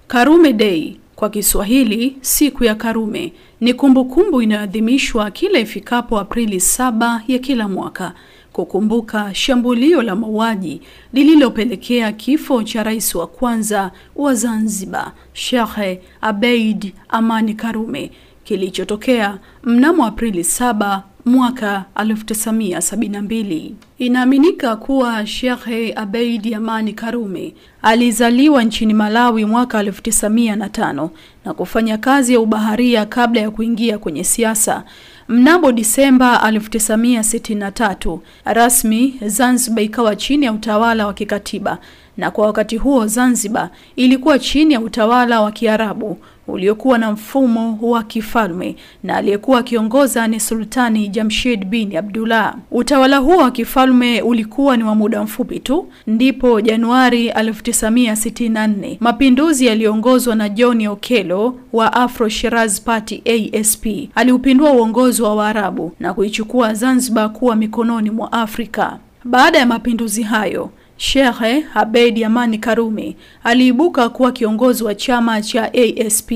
Karume Day, kwa Kiswahili siku ya Karume, ni kumbukumbu inayoadhimishwa kila ifikapo Aprili 7 ya kila mwaka, kukumbuka shambulio la mauaji lililopelekea kifo cha rais wa kwanza wa Zanzibar, Sheikh Abeid Amani Karume, kilichotokea mnamo Aprili 7 mwaka 1972. Inaaminika kuwa Sheikh Abeid Amani Karume alizaliwa nchini Malawi mwaka 1905 na kufanya kazi ya ubaharia kabla ya kuingia kwenye siasa. Mnamo Disemba 1963, rasmi Zanzibar ikawa chini ya utawala wa kikatiba, na kwa wakati huo Zanzibar ilikuwa chini ya utawala wa Kiarabu uliokuwa na mfumo wa kifalme, na aliyekuwa kiongoza ni Sultani Jamshid bin Abdullah. Utawala huo wa kifalme ulikuwa ni wa muda mfupi tu, ndipo Januari 1964 mapinduzi yaliongozwa na John Okello wa Afro Shiraz Party ASP aliupindua uongozi wa Waarabu na kuichukua Zanzibar kuwa mikononi mwa Afrika. Baada ya mapinduzi hayo, Sheikh Abeid Amani Karume aliibuka kuwa kiongozi wa chama cha ASP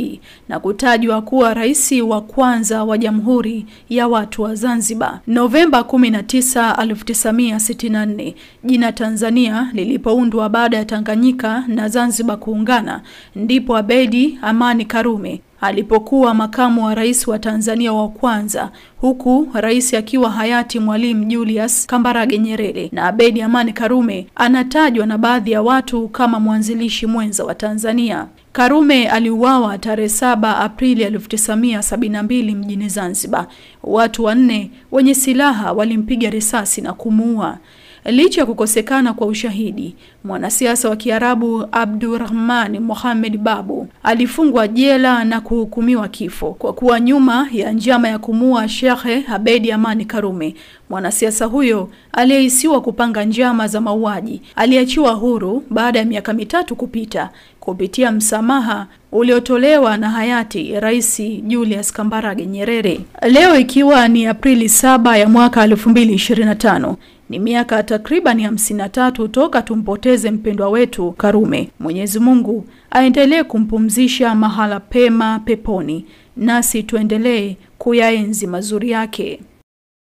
na kutajwa kuwa rais wa kwanza wa Jamhuri ya Watu wa Zanzibar. Novemba 19, 1964, jina Tanzania lilipoundwa baada ya Tanganyika na Zanzibar kuungana, ndipo Abeid Amani Karume alipokuwa makamu wa rais wa Tanzania wa kwanza, huku rais akiwa hayati Mwalimu Julius Kambarage Nyerere. Na Abeid Amani Karume anatajwa na baadhi ya watu kama mwanzilishi mwenza wa Tanzania. Karume aliuawa tarehe 7 Aprili 1972 mjini Zanzibar. Watu 4 wenye silaha walimpiga risasi na kumuua. Licha kukosekana kwa ushahidi, mwanasiasa wa Kiarabu Abdurrahman Mohamed Babu alifungwa jela na kuhukumiwa kifo kwa kuwa nyuma ya njama ya kumuua Sheikh Abeid Amani Karume. Mwanasiasa huyo aliyehisiwa kupanga njama za mauaji aliachiwa huru baada ya miaka 3 kupita kupitia msamaha uliotolewa na hayati Rais Julius Kambarage Nyerere. Leo ikiwa ni Aprili 7 ya mwaka 2025, ni miaka takriban 53 toka tumpoteze mpendwa wetu Karume. Mwenyezi Mungu aendelee kumpumzisha mahala pema peponi, nasi tuendelee kuyaenzi mazuri yake.